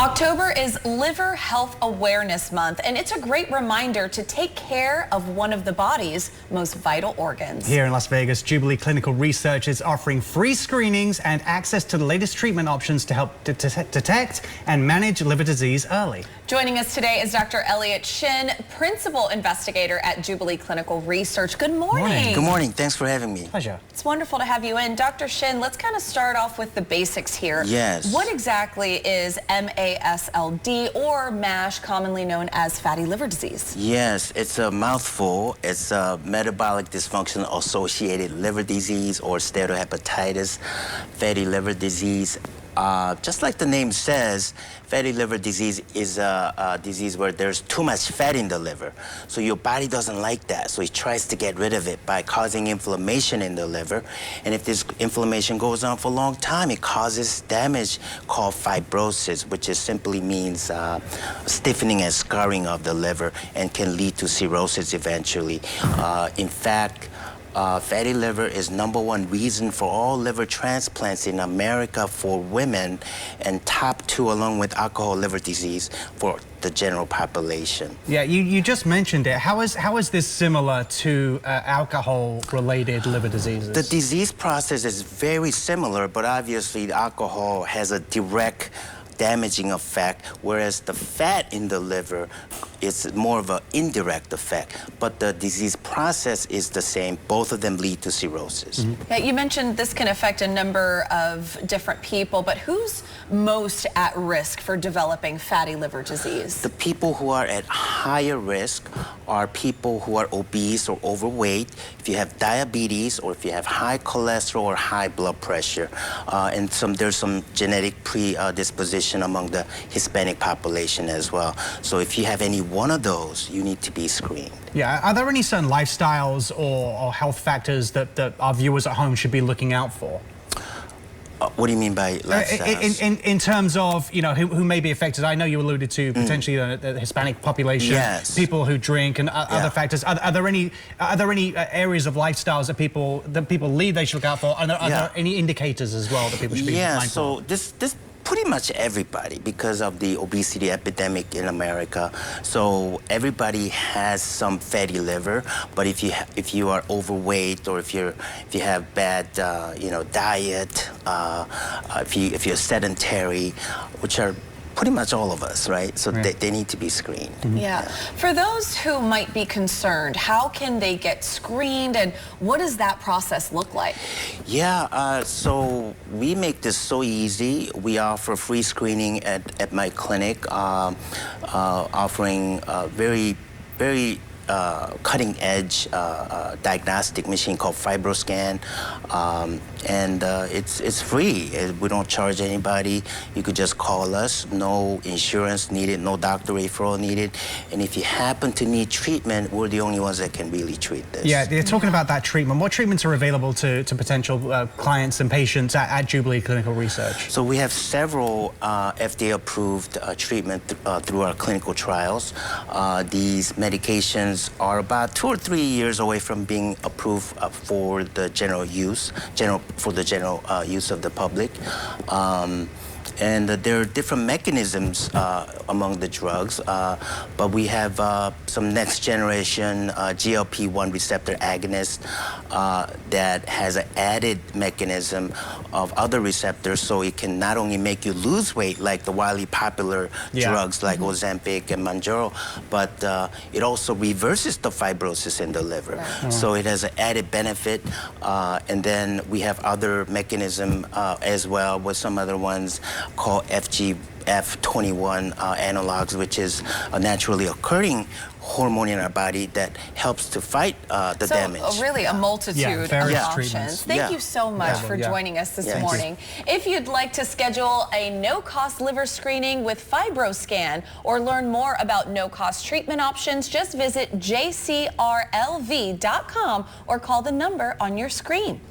October is Liver Health Awareness Month, and it's a great reminder to take care of one of the body's most vital organs. Here in Las Vegas, Jubilee Clinical Research is offering free screenings and access to the latest treatment options to help detect and manage liver disease early. Joining us today is Dr. Elliot Shin, Principal Investigator at Jubilee Clinical Research. Good morning. Good morning. Thanks for having me. Pleasure. It's wonderful to have you in. Dr. Shin, let's kind of start off with the basics here. Yes. What exactly is MASLD, or MASH, commonly known as fatty liver disease? Yes, it's a mouthful. It's a metabolic dysfunction associated liver disease or steatohepatitis, fatty liver disease. Just like the name says, fatty liver disease is a disease where there's too much fat in the liver. So your body doesn't like that, so it tries to get rid of it by causing inflammation in the liver. And if this inflammation goes on for a long time, it causes damage called fibrosis, which simply means stiffening and scarring of the liver, and can lead to cirrhosis eventually. In fact, fatty liver is #1 reason for all liver transplants in America for women, and top 2 along with alcohol liver disease for the general population. Yeah, you just mentioned it. How is this similar to alcohol-related liver diseases? The disease process is very similar, but obviously the alcohol has a direct damaging effect, whereas the fat in the liver is more of an indirect effect. But the disease process is the same. Both of them lead to cirrhosis. Mm-hmm. Yeah, you mentioned this can affect a number of different people, but who's most at risk for developing fatty liver disease? The people who are at higher risk are people who are obese or overweight, if you have diabetes, or if you have high cholesterol or high blood pressure. And there's some genetic predisposition among the Hispanic population as well. So if you have any one of those, you need to be screened. Yeah, are there any certain lifestyles or health factors that our viewers at home should be looking out for? What do you mean by lifestyles? In terms of, you know, who may be affected? I know you alluded to potentially the Hispanic population, yes, people who drink, and other factors. Are there any areas of lifestyles that people lead they should look out for? Are there any indicators as well that people should be mindful of? So this pretty much everybody, because of the obesity epidemic in America. So everybody has some fatty liver, but if you are overweight, or if you have bad diet, if you're sedentary, which are pretty much all of us, right? So they need to be screened. Mm-hmm. Yeah. For those who might be concerned, how can they get screened, and what does that process look like? Yeah, so we make this so easy. We offer free screening at my clinic, offering very cutting-edge diagnostic machine called FibroScan, and it's free. We don't charge anybody. You could just call us. No insurance needed, no doctor referral needed. And if you happen to need treatment, we're the only ones that can really treat this. Yeah, you're talking about that treatment. What treatments are available to potential clients and patients at Jubilee Clinical Research? So we have several FDA-approved treatment through our clinical trials. These medications are about 2 or 3 years away from being approved for the general use of the public. And there are different mechanisms among the drugs, but we have some next generation GLP-1 receptor agonist that has an added mechanism of other receptors, so it can not only make you lose weight like the widely popular drugs like Ozempic and Mounjaro, but it also reverses the fibrosis in the liver. Right. So it has an added benefit. And then we have other mechanism as well, with some other ones called FGF21 analogs, which is a naturally occurring hormone in our body that helps to fight the damage. So really a multitude of options. Thank you so much for joining us this morning. If you'd like to schedule a no-cost liver screening with FibroScan, or learn more about no-cost treatment options, just visit jcrlv.com or call the number on your screen.